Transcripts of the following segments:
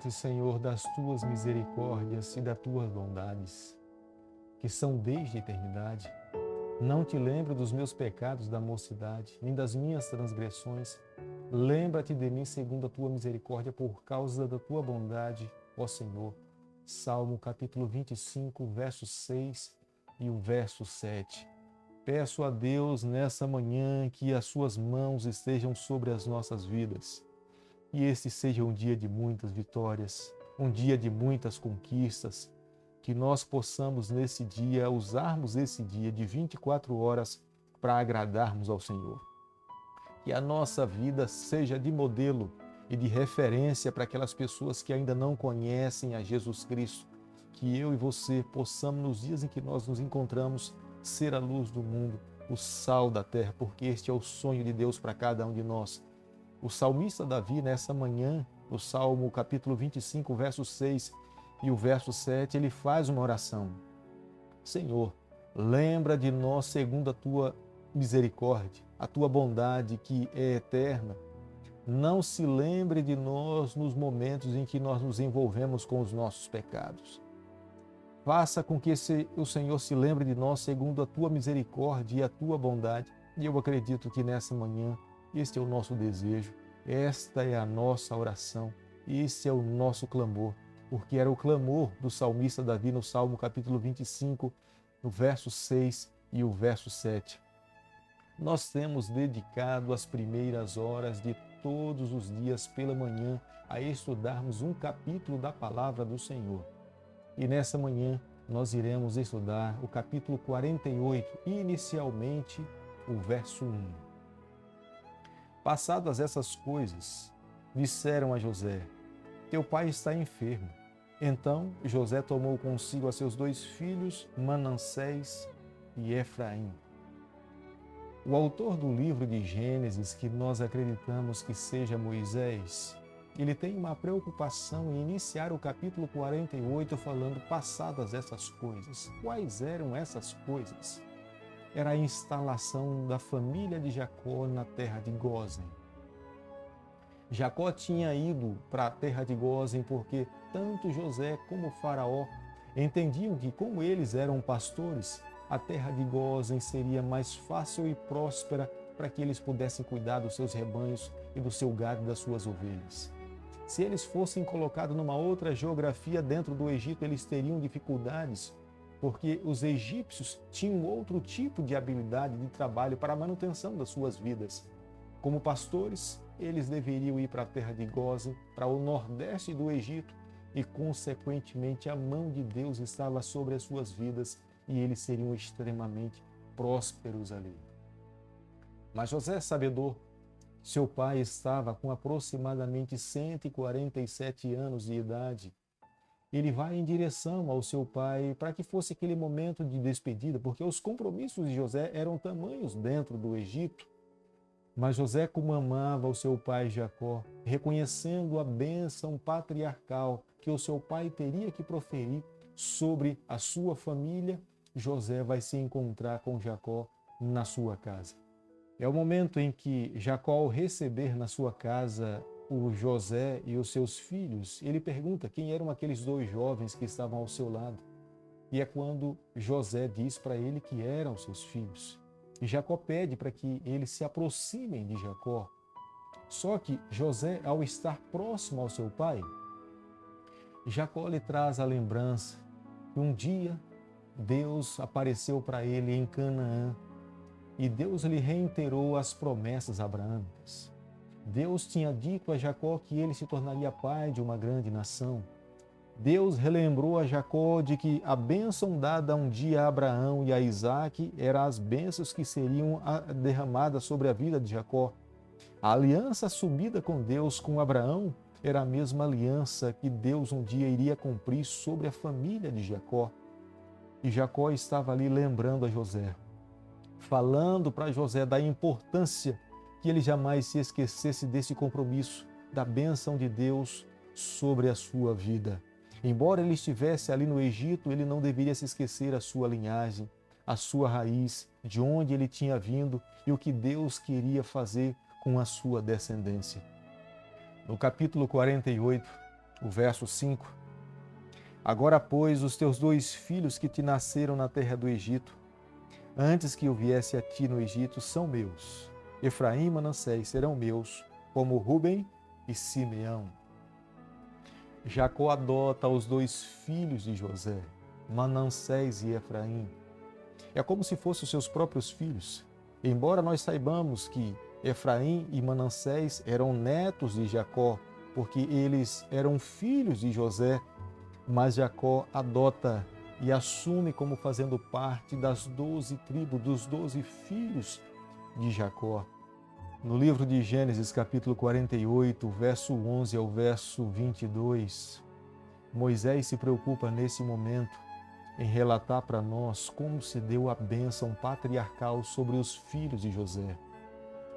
Lembra-te, Senhor, das tuas misericórdias e das tuas bondades, que são desde a eternidade. Não te lembro dos meus pecados da mocidade, nem das minhas transgressões. Lembra-te de mim segundo a tua misericórdia, por causa da tua bondade, ó Senhor. Salmo capítulo 25, verso 6 e o verso 7. Peço a Deus nessa manhã que as suas mãos estejam sobre as nossas vidas. E este seja um dia de muitas vitórias, um dia de muitas conquistas, que nós possamos nesse dia, usarmos esse dia de 24 horas para agradarmos ao Senhor. Que a nossa vida seja de modelo e de referência para aquelas pessoas que ainda não conhecem a Jesus Cristo. Que eu e você possamos, nos dias em que nós nos encontramos, ser a luz do mundo, o sal da terra, porque este é o sonho de Deus para cada um de nós. O salmista Davi, nessa manhã, no Salmo capítulo 25, verso 6 e o verso 7, ele faz uma oração. Senhor, lembra de nós segundo a tua misericórdia, a tua bondade que é eterna. Não se lembre de nós nos momentos em que nós nos envolvemos com os nossos pecados. Faça com que o Senhor se lembre de nós segundo a tua misericórdia e a tua bondade. E eu acredito que nessa manhã, este é o nosso desejo, esta é a nossa oração, esse é o nosso clamor, porque era o clamor do salmista Davi no Salmo capítulo 25, no verso 6 e o verso 7. Nós temos dedicado as primeiras horas de todos os dias pela manhã a estudarmos um capítulo da palavra do Senhor. E nessa manhã nós iremos estudar o capítulo 48, inicialmente o verso 1. Passadas essas coisas, disseram a José: teu pai está enfermo. Então José tomou consigo a seus 2 filhos, Manassés e Efraim. O autor do livro de Gênesis, que nós acreditamos que seja Moisés, ele tem uma preocupação em iniciar o capítulo 48 falando passadas essas coisas. Quais eram essas coisas? Era a instalação da família de Jacó na terra de Gósen. Jacó tinha ido para a terra de Gósen porque tanto José como Faraó entendiam que, como eles eram pastores, a terra de Gósen seria mais fácil e próspera para que eles pudessem cuidar dos seus rebanhos e do seu gado e das suas ovelhas. Se eles fossem colocados numa outra geografia dentro do Egito, eles teriam dificuldades, porque os egípcios tinham outro tipo de habilidade de trabalho para a manutenção das suas vidas. Como pastores, eles deveriam ir para a terra de Gósen, para o nordeste do Egito, e consequentemente a mão de Deus estava sobre as suas vidas e eles seriam extremamente prósperos ali. Mas José, sabedor, seu pai estava com aproximadamente 147 anos de idade. Ele vai em direção ao seu pai para que fosse aquele momento de despedida, porque os compromissos de José eram tamanhos dentro do Egito. Mas José, como amava o seu pai Jacó, reconhecendo a bênção patriarcal que o seu pai teria que proferir sobre a sua família, José vai se encontrar com Jacó na sua casa. É o momento em que Jacó, ao receber na sua casa o José e os seus filhos, ele pergunta quem eram aqueles 2 jovens que estavam ao seu lado. E é quando José diz para ele que eram seus filhos. E Jacó pede para que eles se aproximem de Jacó. Só que José, ao estar próximo ao seu pai, Jacó lhe traz a lembrança que um dia Deus apareceu para ele em Canaã e Deus lhe reiterou as promessas abraâmicas. Deus tinha dito a Jacó que ele se tornaria pai de uma grande nação. Deus relembrou a Jacó de que a bênção dada um dia a Abraão e a Isaque eram as bênçãos que seriam derramadas sobre a vida de Jacó. A aliança assumida com Deus, com Abraão, era a mesma aliança que Deus um dia iria cumprir sobre a família de Jacó. E Jacó estava ali lembrando a José, falando para José da importância que ele jamais se esquecesse desse compromisso, da bênção de Deus sobre a sua vida. Embora ele estivesse ali no Egito, ele não deveria se esquecer a sua linhagem, a sua raiz, de onde ele tinha vindo e o que Deus queria fazer com a sua descendência. No capítulo 48, O verso 5. Agora, pois, os teus 2 filhos que te nasceram na terra do Egito, antes que eu viesse a ti no Egito, são meus. Efraim e Manassés serão meus, como Rúben e Simeão. Jacó adota os 2 filhos de José, Manassés e Efraim. É como se fossem os seus próprios filhos. Embora nós saibamos que Efraim e Manassés eram netos de Jacó, porque eles eram filhos de José, mas Jacó adota e assume como fazendo parte das 12 tribos, dos 12 filhos de Jacó. No livro de Gênesis, capítulo 48, verso 11 ao verso 22, Moisés se preocupa nesse momento em relatar para nós como se deu a bênção patriarcal sobre os filhos de José.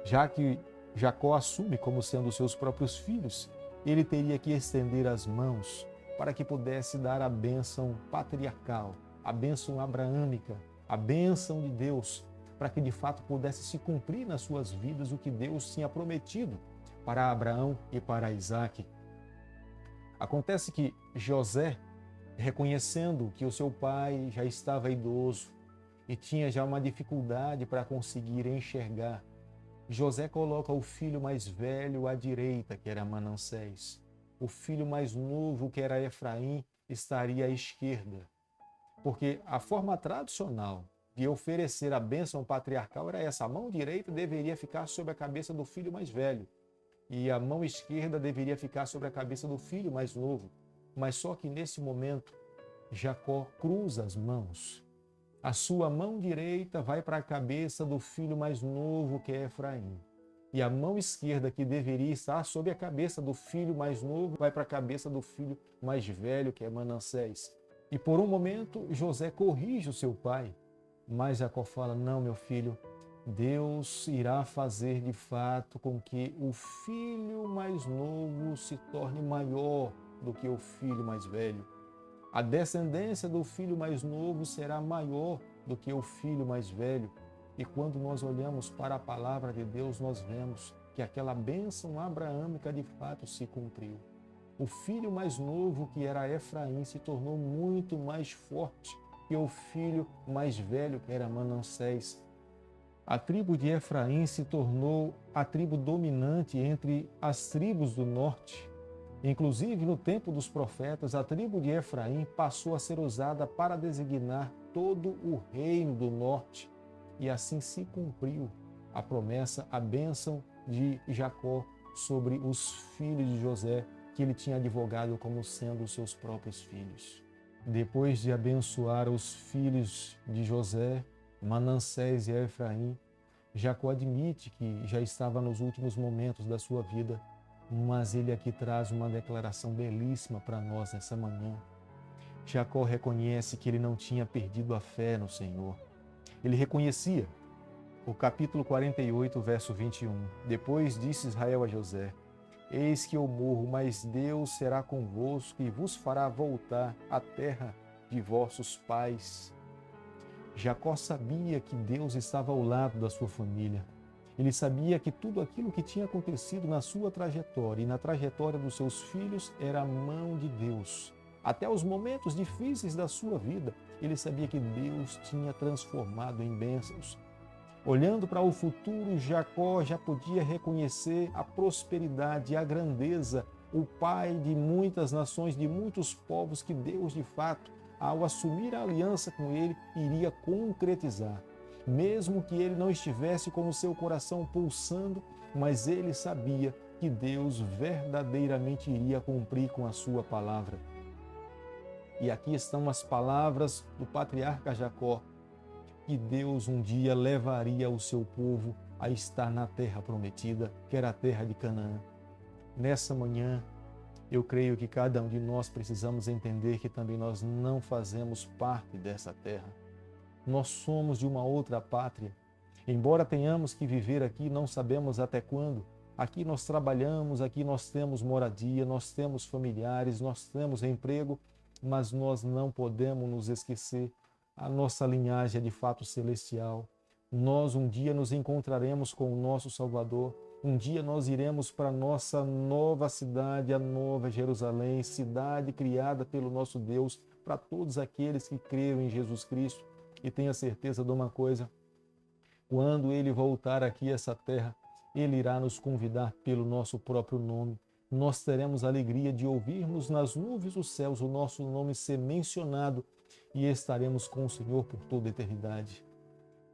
Já que Jacó assume como sendo seus próprios filhos, ele teria que estender as mãos para que pudesse dar a bênção patriarcal, a bênção abraâmica, a bênção de Deus, para que de fato pudesse se cumprir nas suas vidas o que Deus tinha prometido para Abraão e para Isaque. Acontece que José, reconhecendo que o seu pai já estava idoso e tinha já uma dificuldade para conseguir enxergar, José coloca o filho mais velho à direita, que era Manassés. O filho mais novo, que era Efraim, estaria à esquerda. Porque a forma tradicional de oferecer a bênção patriarcal era essa: a mão direita deveria ficar sobre a cabeça do filho mais velho e a mão esquerda deveria ficar sobre a cabeça do filho mais novo. Mas só que nesse momento, Jacó cruza as mãos. A sua mão direita vai para a cabeça do filho mais novo, que é Efraim. E a mão esquerda, que deveria estar sobre a cabeça do filho mais novo, vai para a cabeça do filho mais velho, que é Manassés. E por um momento, José corrige o seu pai. Mas Jacó fala: não, meu filho, Deus irá fazer de fato com que o filho mais novo se torne maior do que o filho mais velho. A descendência do filho mais novo será maior do que o filho mais velho. E quando nós olhamos para a palavra de Deus, nós vemos que aquela bênção abraâmica de fato se cumpriu. O filho mais novo, que era Efraim, se tornou muito mais forte que o filho mais velho, que era Manassés. A tribo de Efraim se tornou a tribo dominante entre as tribos do norte. Inclusive, no tempo dos profetas, a tribo de Efraim passou a ser usada para designar todo o reino do norte. E assim se cumpriu a promessa, a bênção de Jacó sobre os filhos de José, que ele tinha advogado como sendo os seus próprios filhos. Depois de abençoar os filhos de José, Manassés e Efraim, Jacó admite que já estava nos últimos momentos da sua vida, mas ele aqui traz uma declaração belíssima para nós nessa manhã. Jacó reconhece que ele não tinha perdido a fé no Senhor. Ele reconhecia. O capítulo 48, verso 21. Depois disse Israel a José: eis que eu morro, mas Deus será convosco e vos fará voltar à terra de vossos pais. Jacó sabia que Deus estava ao lado da sua família. Ele sabia que tudo aquilo que tinha acontecido na sua trajetória e na trajetória dos seus filhos era a mão de Deus. Até os momentos difíceis da sua vida, ele sabia que Deus tinha transformado em bênçãos. Olhando para o futuro, Jacó já podia reconhecer a prosperidade, a grandeza, o pai de muitas nações, de muitos povos que Deus, de fato, ao assumir a aliança com ele, iria concretizar. Mesmo que ele não estivesse com o seu coração pulsando, mas ele sabia que Deus verdadeiramente iria cumprir com a sua palavra. E aqui estão as palavras do patriarca Jacó, que Deus um dia levaria o seu povo a estar na terra prometida, que era a terra de Canaã. Nessa manhã, eu creio que cada um de nós precisamos entender que também nós não fazemos parte dessa terra. Nós somos de uma outra pátria. Embora tenhamos que viver aqui, não sabemos até quando. Aqui nós trabalhamos, aqui nós temos moradia, nós temos familiares, nós temos emprego, mas nós não podemos nos esquecer. A nossa linhagem é de fato celestial. Nós um dia nos encontraremos com o nosso Salvador Um dia nós iremos para a nossa nova cidade, a Nova Jerusalém, cidade criada pelo nosso Deus, para todos aqueles que creram em Jesus Cristo. E tenha certeza de uma coisa, quando Ele voltar aqui a essa terra, Ele irá nos convidar pelo nosso próprio nome. Nós teremos a alegria de ouvirmos nas nuvens dos céus o nosso nome ser mencionado e estaremos com o Senhor por toda a eternidade.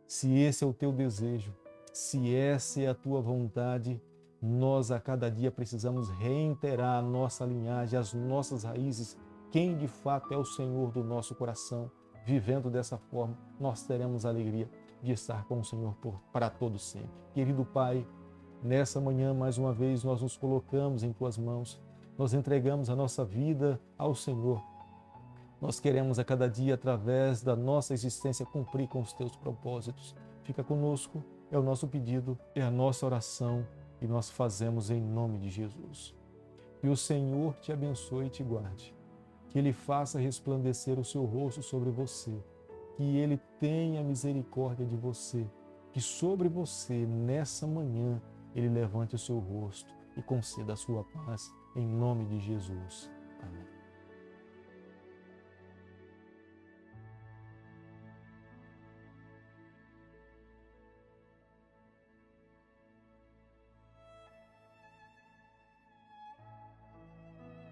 Se esse é o teu desejo, se essa é a tua vontade, nós a cada dia precisamos reiterar a nossa linhagem, as nossas raízes, quem de fato é o Senhor do nosso coração. Vivendo dessa forma, nós teremos a alegria de estar com o Senhor para todo sempre. Querido Pai, nessa manhã, mais uma vez, nós nos colocamos em Tuas mãos, nós entregamos a nossa vida ao Senhor. Nós queremos a cada dia, através da nossa existência, cumprir com os Teus propósitos. Fica conosco, é o nosso pedido, é a nossa oração e nós fazemos em nome de Jesus. Que o Senhor te abençoe e te guarde. Que Ele faça resplandecer o seu rosto sobre você. Que Ele tenha misericórdia de você. Que sobre você, nessa manhã, Ele levante o seu rosto e conceda a sua paz. Em nome de Jesus. Amém.